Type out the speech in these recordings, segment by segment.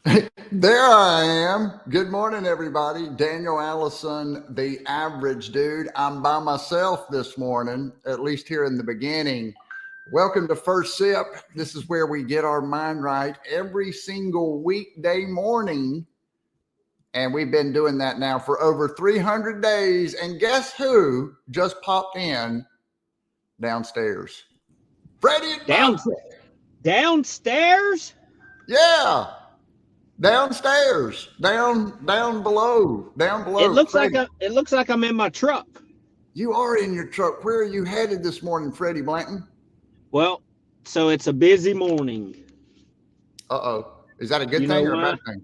There I am. Good morning, everybody. Daniel Allison, the average dude. I'm by myself this morning, at least here in the beginning. Welcome to First Sip. This is where we get our mind right every single weekday morning. And we've been doing that now for over 300 days. And guess who just popped in downstairs? Freddie and Down, Bugsy. downstairs? Yeah. Downstairs, down below, It looks like Freddie. I'm in my truck. You are in your truck. Where are you headed this morning, Freddie Blanton? Well, so it's a busy morning. Uh-oh. Is that a good You thing know or a why? bad thing?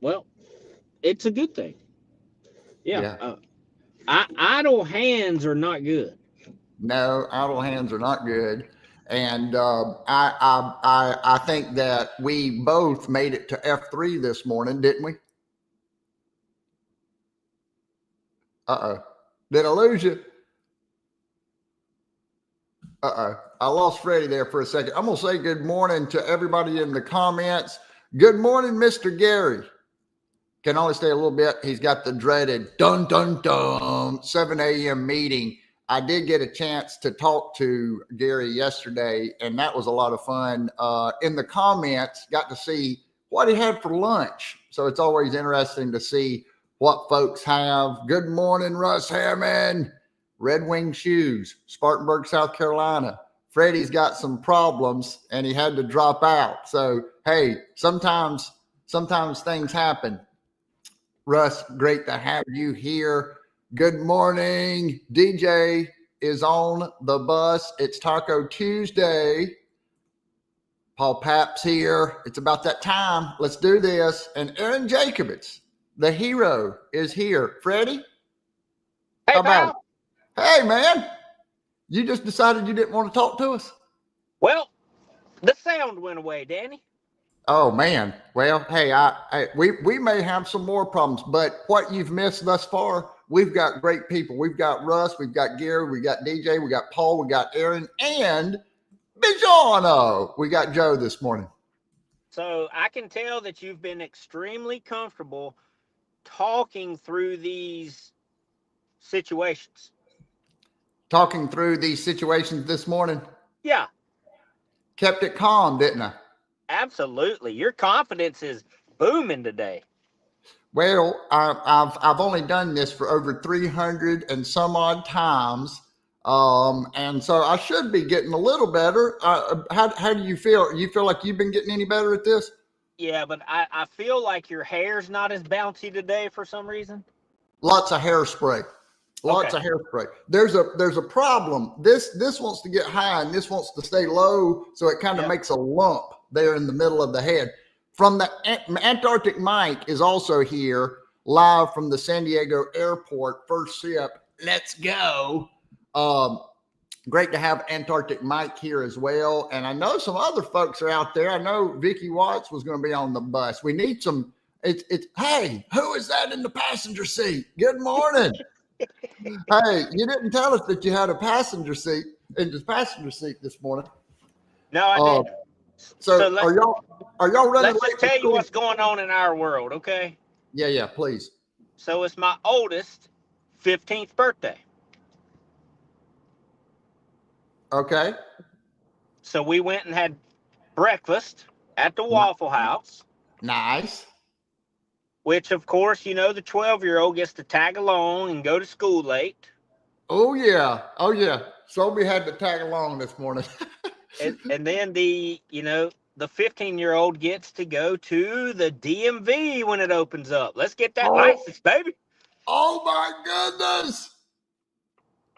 Well, it's a good thing. Yeah. Yeah. Idle hands are not good. No, idle hands are not good. And I think that we both made it to F3 this morning, didn't we? Uh-oh. Did I lose you? Uh-oh. I lost Freddie there for a second. I'm going to say good morning to everybody in the comments. Good morning, Mr. Gary. Can only stay a little bit. He's got the dreaded dun, dun, dun, 7 a.m. meeting. I did get a chance to talk to Gary yesterday, and that was a lot of fun. In the comments, got to see what he had for lunch. So it's always interesting to see what folks have. Good morning, Russ Hammond. Red Wing Shoes, Spartanburg, South Carolina. Freddie's got some problems, and he had to drop out. So, hey, sometimes things happen. Russ, great to have you here. Good morning. DJ is on the bus. It's Taco Tuesday. Paul Papp's here. It's about that time. Let's do this. And Aaron Jacobitz, the hero, is here. Freddie? Hey, How about pal. it? Hey, man. You just decided you didn't want to talk to us? Well, the sound went away, Danny. Oh, man. Well, hey, we may have some more problems, but what you've missed thus far, we've got great people. We've got Russ, we've got Gary, we got DJ, we got Paul, we got Aaron, and Bijano. We got Joe this morning. So I can tell that you've been extremely comfortable talking through these situations. Talking through these situations this morning. Yeah, Kept it calm, didn't I? absolutely. Your confidence is booming today. Well, I've only done this for over 300 and some odd times. And so I should be getting a little better. How do you feel? You feel like you've been getting any better at this? Yeah, but I feel like your hair's not as bouncy today for some reason. Lots of hairspray. Lots Okay. of hairspray. There's a problem. This wants to get high and this wants to stay low, so it kind of Yep. makes a lump there in the middle of the head. From the Antarctic Mike is also here live from the San Diego airport. First Sip. Let's go. Great to have Antarctic Mike here as well. And I know some other folks are out there. I know Vicky Watts was going to be on the bus. We need some. It's hey, who is that in the passenger seat? Good morning. Hey, you didn't tell us that you had a passenger seat in the passenger seat this morning. No, I Uh, didn't. so So are y'all running let's late just to tell you school? what's going on in our world, okay? Yeah, please. So it's my oldest 15th birthday. Okay. So we went and had breakfast at the Waffle House, Nice. which, of course, the 12-year-old gets to tag along and go to school late. Oh yeah. Sobe had to tag along this morning. And then the 15-year-old gets to go to the DMV when it opens up. Let's get that Oh. license, baby. Oh my goodness.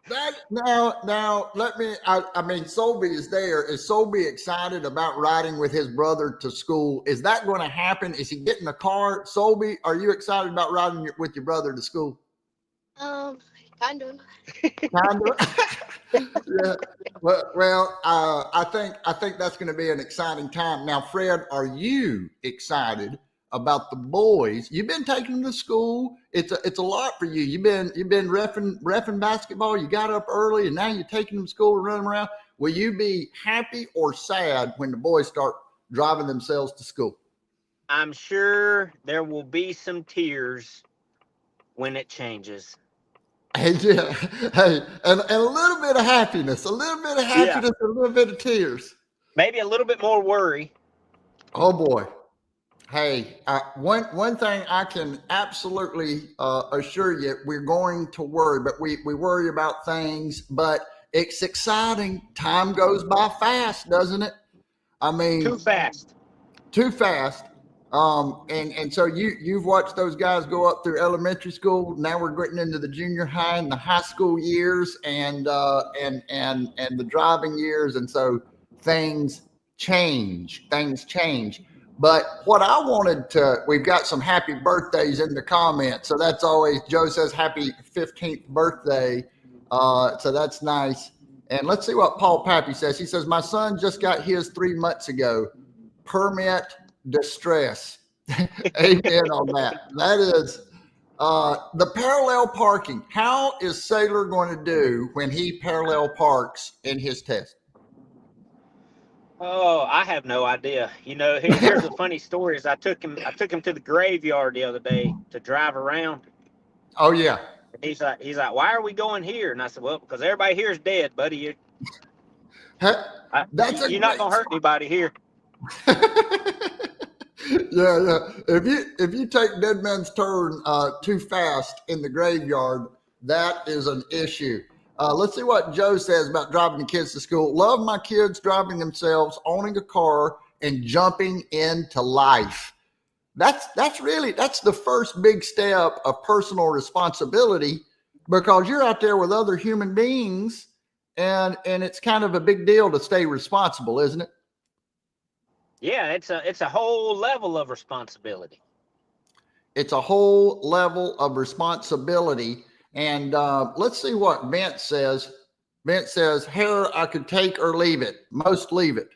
That now let me I mean Sobe is there. Is Sobe excited about riding with his brother to school? Is that going to happen? Is he getting a car? Sobe, are you excited about riding with your brother to school? Kind of. Kind of. Yeah. Well, I think that's going to be an exciting time. Now, Fred, are you excited about the boys? You've been taking them to school. It's a lot for you. You've been reffing basketball. You got up early, and now you're taking them to school and running around. Will you be happy or sad when the boys start driving themselves to school? I'm sure there will be some tears when it changes. Hey, yeah. Hey, and a little bit of happiness, a little bit of Yeah. happiness, a little bit of tears. Maybe a little bit more worry. Oh boy. Hey, one thing I can absolutely assure you, we're going to worry, but we worry about things, but it's exciting. Time goes by fast, doesn't it? I Too mean, fast. too fast. And so you've watched those guys go up through elementary school. Now we're getting into the junior high and the high school years, and the driving years, and so things change. Things change. But what I wanted to, we've got some happy birthdays in the comments. So that's always, Joe says happy 15th birthday. So that's nice. And let's see what Paul Pappy says. He says, my son just got his 3 months ago. Permit distress. Amen on that. That is the parallel parking. How is Saylor going to do when he parallel parks in his test? Oh, I have no idea. Here's a funny story. Is I took him to the graveyard the other day to drive around. Oh yeah. He's like, why are we going here? And I said, well, because everybody here is dead, buddy. You're not gonna hurt anybody here. Yeah. If you take Dead Man's Turn too fast in the graveyard, that is an issue. Let's see what Joe says about driving the kids to school. Love my kids driving themselves, owning a car, and jumping into life. That's the first big step of personal responsibility, because you're out there with other human beings, and it's kind of a big deal to stay responsible, isn't it? Yeah, it's a whole level of responsibility. It's a whole level of responsibility. And let's see what Vince says. Vince says, hair, I could take or leave it. Most leave it.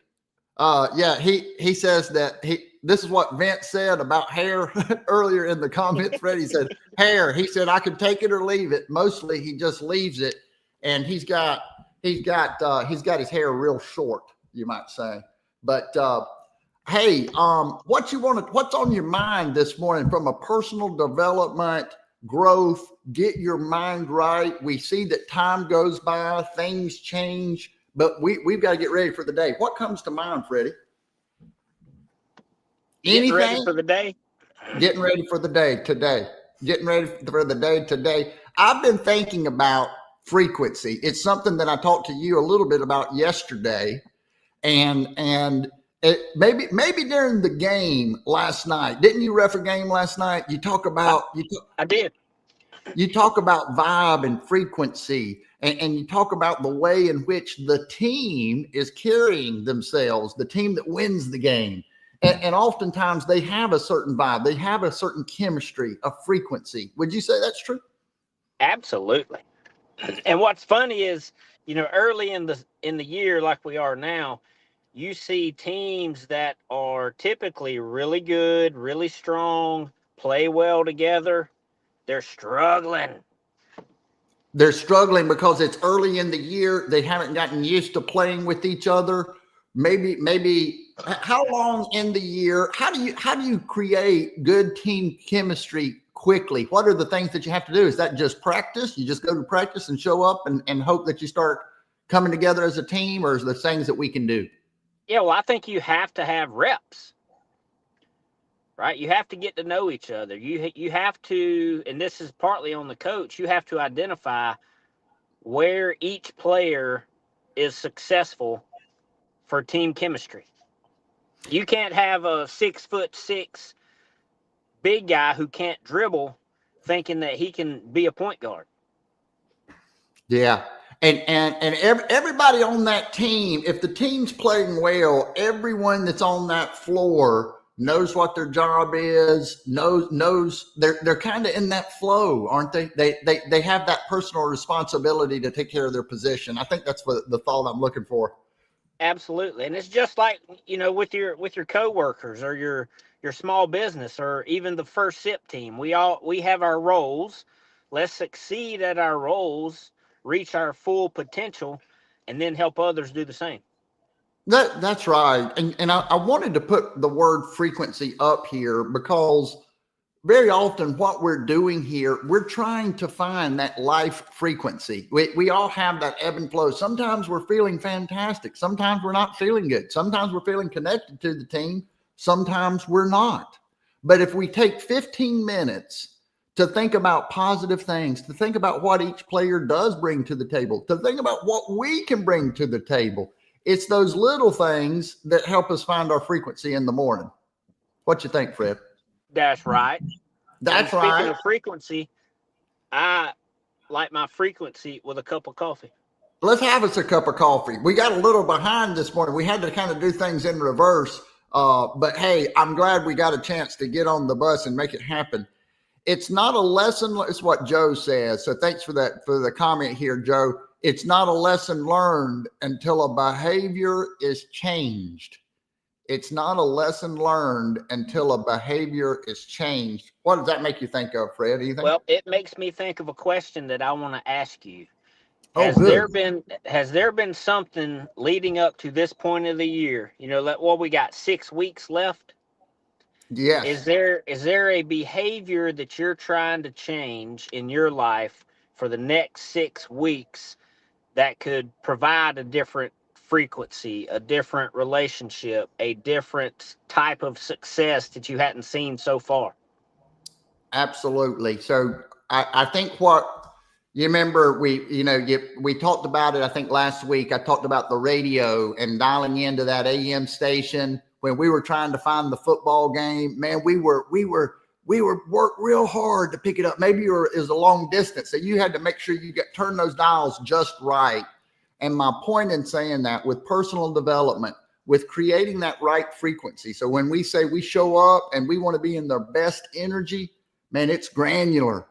Yeah, he says that this is what Vince said about hair earlier in the comments. Freddie said, hair, he said, I could take it or leave it. Mostly he just leaves it. And he's got his hair real short, you might say. But hey, what's on your mind this morning from a personal development, growth, get your mind right? We see that time goes by, things change, but we've got to get ready for the day. What comes to mind, Freddie? Anything? Getting ready for the day? Getting ready for the day today. Getting ready for the day today. I've been thinking about frequency. It's something that I talked to you a little bit about yesterday, and maybe during the game last night. Didn't you ref a game last night? You talk about I did. You talk about vibe and frequency, and you talk about the way in which the team is carrying themselves, the team that wins the game. And oftentimes they have a certain vibe, they have a certain chemistry, a frequency. Would you say that's true? Absolutely. And what's funny is, early in the year like we are now, you see teams that are typically really good, really strong, play well together. They're struggling. They're struggling because it's early in the year. They haven't gotten used to playing with each other. Maybe how long in the year? How do you create good team chemistry quickly? What are the things that you have to do? Is that just practice? You just go to practice and show up and hope that you start coming together as a team, or is there things that we can do? Yeah, well, I think you have to have reps, right? You have to get to know each other. You have to, and this is partly on the coach, you have to identify where each player is successful for team chemistry. You can't have a 6'6" big guy who can't dribble thinking that he can be a point guard. Yeah. And everybody on that team, if the team's playing well, everyone that's on that floor knows what their job is, knows they're kind of in that flow, aren't they? They have that personal responsibility to take care of their position. I think that's the thought I'm looking for. Absolutely. And it's just like, with your coworkers or your small business, or even the first SIP team. We have our roles. Let's succeed at our roles, reach our full potential, and then help others do the same. That's right. And I wanted to put the word frequency up here because very often what we're doing here, we're trying to find that life frequency. We all have that ebb and flow. Sometimes we're feeling fantastic. Sometimes we're not feeling good. Sometimes we're feeling connected to the team. Sometimes we're not. But if we take 15 minutes to think about positive things, to think about what each player does bring to the table, to think about what we can bring to the table, it's those little things that help us find our frequency in the morning. What you think, Fred? That's right. That's And speaking right. of frequency, I like my frequency with a cup of coffee. Let's have us a cup of coffee. We got a little behind this morning. We had to kind of do things in reverse. But hey, I'm glad we got a chance to get on the bus and make it happen. It's not a lesson. It's what Joe says. So thanks for that, for the comment here, Joe. It's not a lesson learned until a behavior is changed. It's not a lesson learned until a behavior is changed. What does that make you think of, Fred? Anything? Well, it makes me think of a question that I want to ask you. Oh, Has good. there been something leading up to this point of the year? You know, well, we got 6 weeks left. Yes. Is there a behavior that you're trying to change in your life for the next 6 weeks that could provide a different frequency, a different relationship, a different type of success that you hadn't seen so far? Absolutely. So I think what you remember, we talked about it. I think last week I talked about the radio and dialing into that AM station when we were trying to find the football game. Man, we were worked real hard to pick it up. Maybe it was a long distance, so you had to make sure you turn those dials just right. And my point in saying that, with personal development, with creating that right frequency. So when we say we show up and we want to be in the best energy, man, it's granular.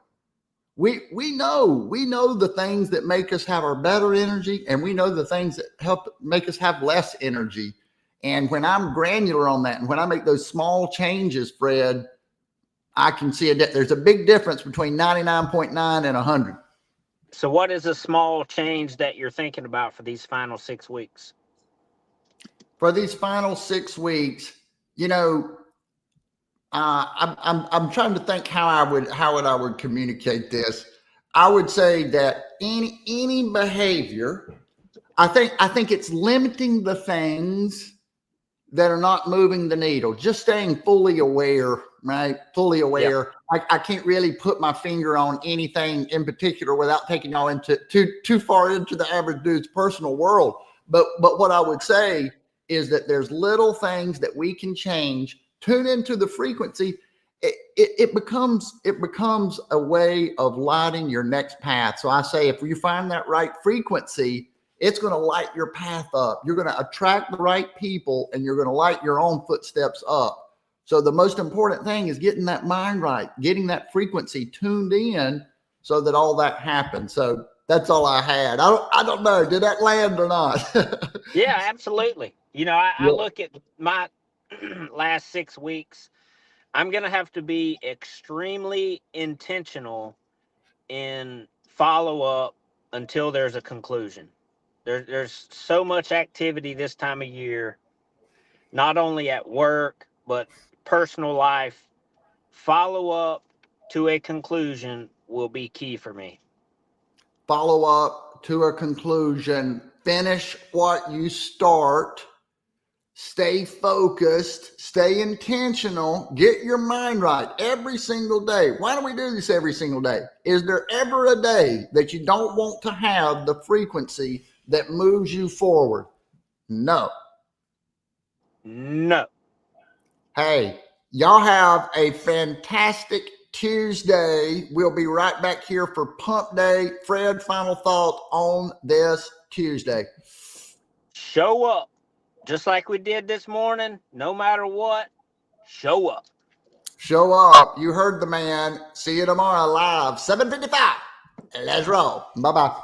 We know the things that make us have our better energy, and we know the things that help make us have less energy. And when I'm granular on that, and when I make those small changes, Fred, I can see there's a big difference between 99.9 and 100. So what is a small change that you're thinking about for these final 6 weeks? For these final 6 weeks, I'm trying to think how I would communicate this. I would say that any behavior, I think it's limiting the things that are not moving the needle, just staying fully aware, right? Fully aware. Yeah. I can't really put my finger on anything in particular without taking y'all into too far into the average dude's personal world. But what I would say is that there's little things that we can change. Tune into the frequency. It becomes a way of lighting your next path. So I say, if you find that right frequency, it's going to light your path up. You're going to attract the right people, and you're going to light your own footsteps up. So the most important thing is getting that mind right, getting that frequency tuned in so that all that happens. So that's all I had. I don't know. Did that land or not? Yeah, absolutely. I look at my last 6 weeks. I'm going to have to be extremely intentional in follow up until there's a conclusion. There's so much activity this time of year, not only at work, but personal life. Follow up to a conclusion will be key for me. Follow up to a conclusion. Finish what you start. Stay focused, stay intentional, get your mind right every single day. Why do we do this every single day? Is there ever a day that you don't want to have the frequency that moves you forward? No. Hey, y'all have a fantastic Tuesday. We'll be right back here for Pump Day. Fred, final thought on this Tuesday. Show up. Just like we did this morning, no matter what, show up. Show up. You heard the man. See you tomorrow live, 7:55. Let's roll. Bye-bye.